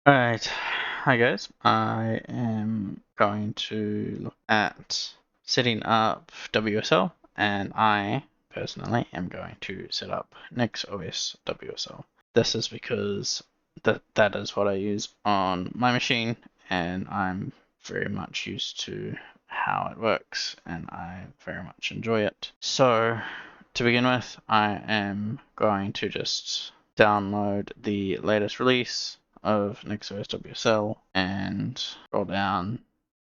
Alright, hi guys. I am going to look at setting up WSL, and I personally am going to set up NixOS WSL. This is because that is what I use on my machine, and I'm very much used to how it works, and I very much enjoy it. So, to begin with, I am going to just download the latest release of NixOS WSL and scroll down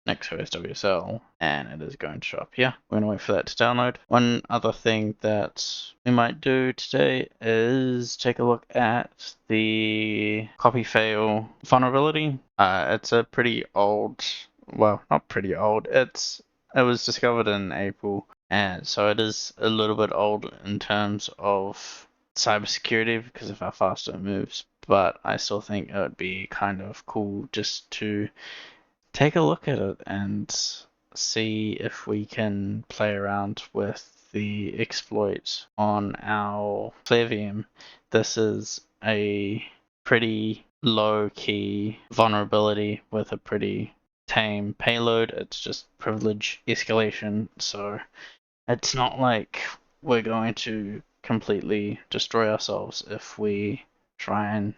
NixOS WSL, and it is going to show up here. We're going to wait for that to download. One other thing that we might do today is take a look at the Copy Fail vulnerability. It's a pretty old, well, not pretty old, it was discovered in April, and so it is a little bit old in terms of cybersecurity because of how fast it moves, but I still think it would be kind of cool just to take a look at it and see if we can play around with the exploit on our FlareVM. This is a pretty low-key vulnerability with a pretty tame payload. It's just privilege escalation, so it's not like we're going to completely destroy ourselves if we try and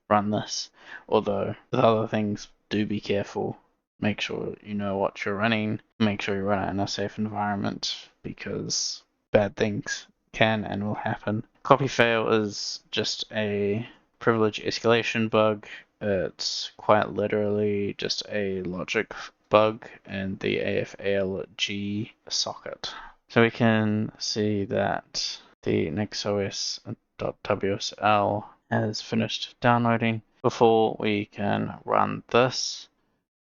run this. Although, with other things, do be careful. Make sure you know what you're running. Make sure you run it in a safe environment because bad things can and will happen. Copy fail is just a privilege escalation bug. It's quite literally just a logic bug in the AFALG socket. So we can see that the NixOS.WSL has finished downloading. Before we can run this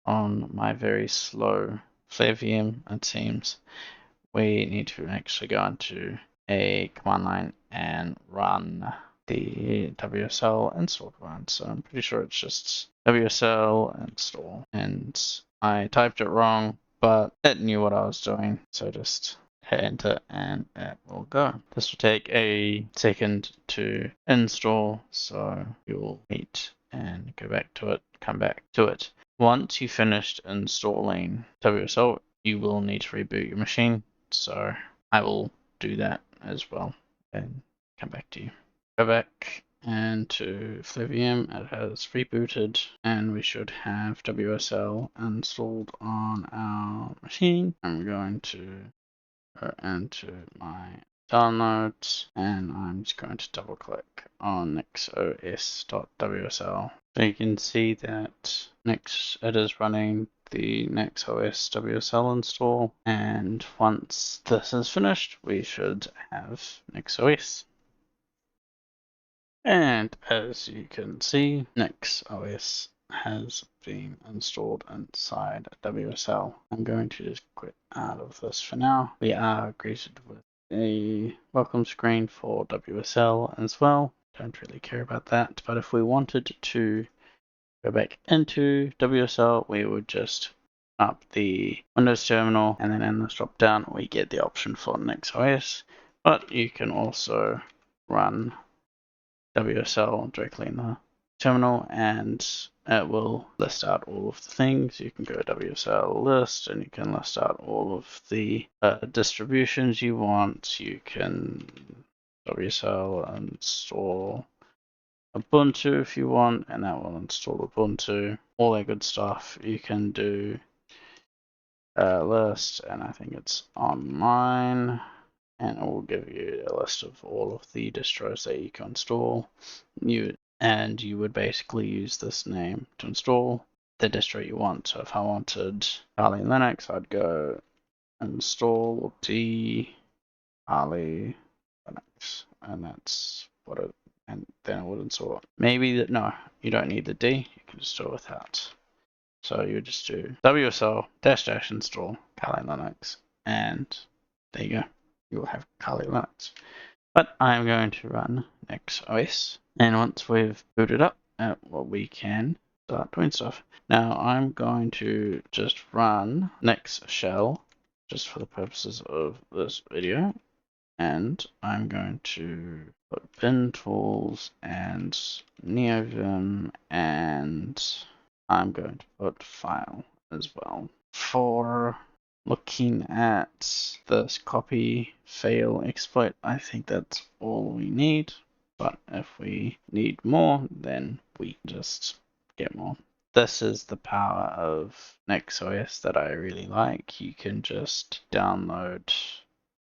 on my very slow FlareVM, it seems, we need to actually go into a command line and run the WSL install command. So I'm pretty sure it's just WSL install. And I typed it wrong, but it knew what I was doing. So just hit enter and it will go. This will take a second to install, so you'll wait and go back to it, come back to it. Once you've finished installing WSL, you will need to reboot your machine, so I will do that as well and come back to you. Go back and to FlareVM, it has rebooted, and we should have WSL installed on our machine. I'm going to go into my downloads, and I'm just going to double click on nixos.wsl. So you can see that it is running the NixOS WSL install, and once this is finished, we should have NixOS. And as you can see, NixOS has been installed inside WSL. I'm going to just quit out of this for now. We are greeted with a welcome screen for WSL as well. Don't really care about that, but if we wanted to go back into WSL, we would just up the Windows terminal, and then in this drop down we get the option for NixOS, but you can also run WSL directly in the terminal and it will list out all of the things. You can go WSL list and you can list out all of the distributions you want. You can WSL install Ubuntu if you want, and that will install Ubuntu. All that good stuff. You can do list, and I think it's online, and it will give you a list of all of the distros that you can install. You would basically use this name to install the distro you want. So if I wanted Kali Linux, I'd go install D Kali Linux, and that's what it, and then it would install it. Maybe that, no, you don't need the D, you can just do it without. So you would just do WSL -- install Kali Linux, and there you go. You'll have Kali Linux. But I'm going to run NixOS, and once we've booted up, we can start doing stuff. Now I'm going to just run Nix shell, just for the purposes of this video, and I'm going to put bin tools and neovim, and I'm going to put file as well. For looking at this copy fail exploit, I think that's all we need. But if we need more, then we just get more. This is the power of NixOS that I really like. You can just download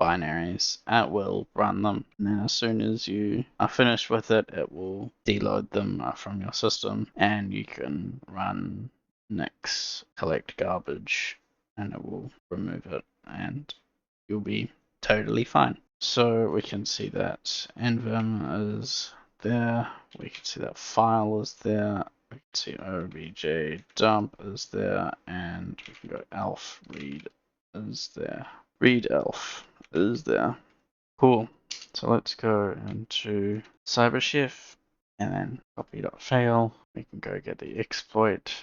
binaries at will, run them, and then as soon as you are finished with it, it will deload them from your system, and you can run Nix collect garbage, and it will remove it, and you'll be totally fine. So we can see that nvim is there, we can see that file is there, we can see obj dump is there, and we can go elf read is there. Read elf is there. Cool. So let's go into CyberChef and then copy.fail. We can go get the exploit.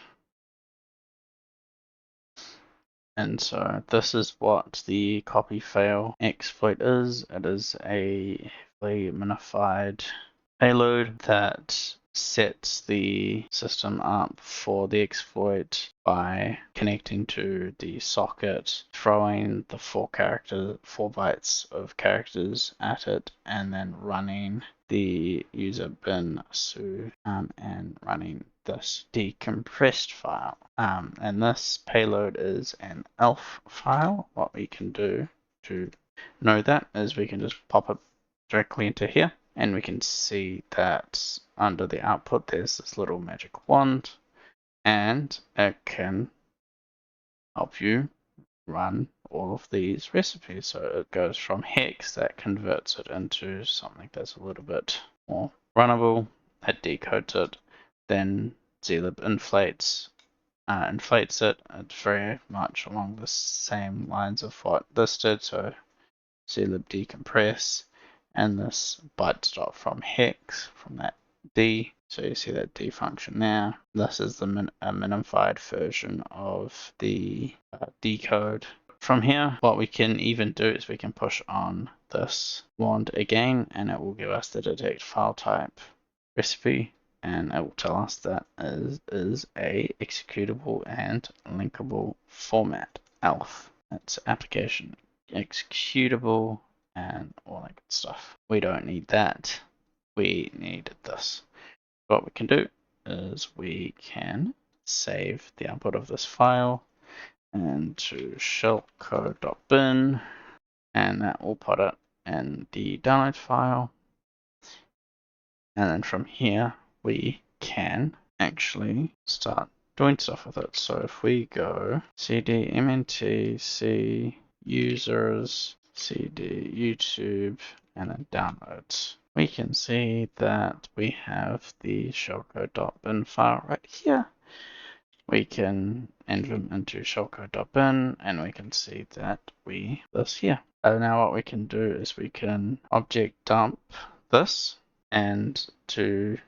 And so this is what the copy fail exploit is. It is a heavily minified payload that sets the system up for the exploit by connecting to the socket, throwing the 4 bytes of characters at it, and then running the user bin su and running this decompressed file. And this payload is an elf file. What we can do to know that is we can just pop it directly into here, and we can see that under the output there's this little magic wand, and it can help you run all of these recipes. So it goes from hex that converts it into something that's a little bit more runnable, it decodes it, then zlib inflates it. It's very much along the same lines of what this did, so zlib decompress, and this byte stop from hex from that D. So you see that D function there. This is the minified version of the decode. From here, what we can even do is we can push on this wand again, and it will give us the detect file type recipe, and it will tell us that is a executable and linkable format. ELF. That's application executable and all that good stuff. We don't need that. We need this. What we can do is we can save the output of this file into shellcode.bin, and that will put it in the download file. And then from here, we can actually start doing stuff with it. So if we go cd mnt c users cd YouTube and then downloads, we can see that we have the shellcode.bin file right here. We can nvim into shellcode.bin, and we can see that this here. Now what we can do is we can object dump this, and to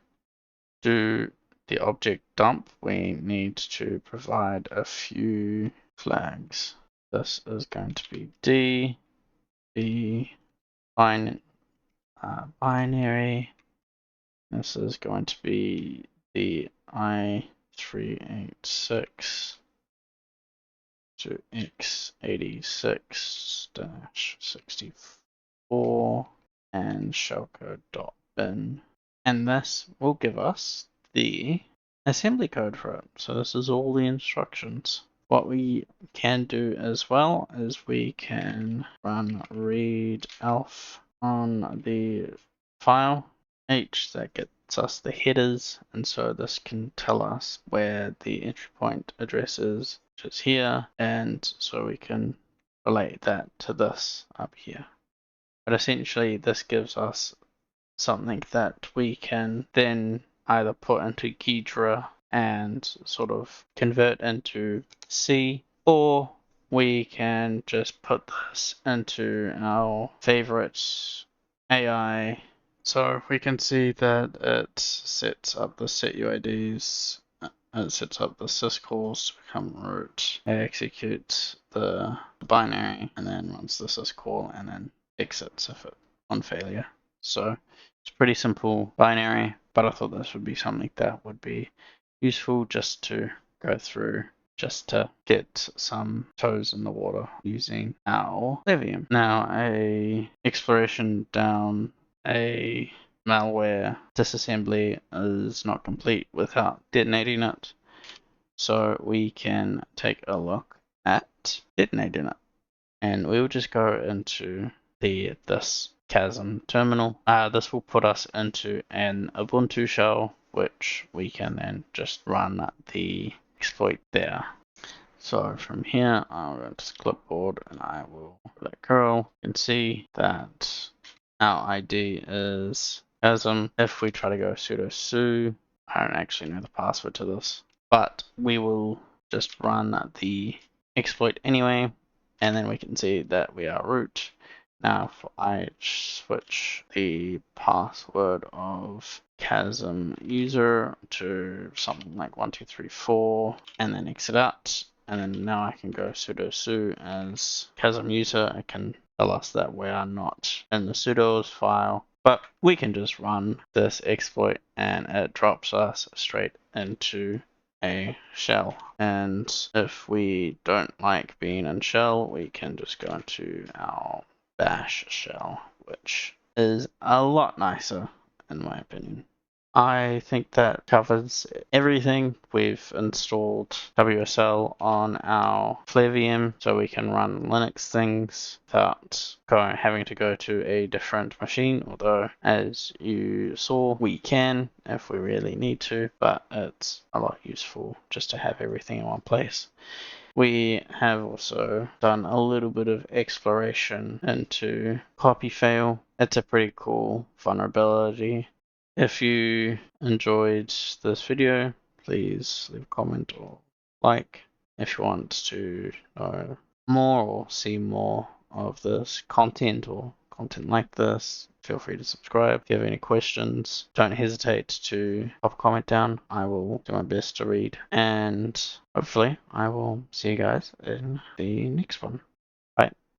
do the object dump, we need to provide a few flags. This is going to be D, B, binary. This is going to be the I386 to x86-64 and shellcode.bin. And this will give us the assembly code for it. So this is all the instructions. What we can do as well is we can run read elf on the file H that gets us the headers, and so this can tell us where the entry point address is, which is here, and so we can relate that to this up here. But essentially this gives us something that we can then either put into Ghidra and sort of convert into C, or we can just put this into our favorite AI. So we can see that it sets up the setuids, it sets up the syscalls to become root, it executes the binary, and then runs the syscall, and then exits if it on failure. So it's pretty simple binary, but I thought this would be something that would be useful just to go through, just to get some toes in the water using our FlareVM. Now, a exploration down a malware disassembly is not complete without detonating it. So we can take a look at detonating it. And we will just go into this Chasm terminal. This will put us into an Ubuntu shell, which we can then just run the exploit there. So from here, I'll go to clipboard and I will let curl. You can see that our ID is Chasm. If we try to go sudo su, I don't actually know the password to this, but we will just run the exploit anyway, and then we can see that we are root. Now, if I switch the password of Chasm user to something like 1234, and then exit out, and then now I can go sudo su as Chasm user. It can tell us that we are not in the sudos file, but we can just run this exploit and it drops us straight into a shell. And if we don't like being in shell, we can just go into our bash shell, which is a lot nicer in my opinion. I think that covers everything. We've installed WSL on our FlareVM so we can run Linux things without having to go to a different machine, although as you saw we can if we really need to, but it's a lot useful just to have everything in one place. We have also done a little bit of exploration into Copy Fail. It's a pretty cool vulnerability. If you enjoyed this video, please leave a comment or like. If you want to know more or see more of this content or content like this, feel free to subscribe. If you have any questions, don't hesitate to pop a comment down. I will do my best to read, and hopefully I will see you guys in the next one.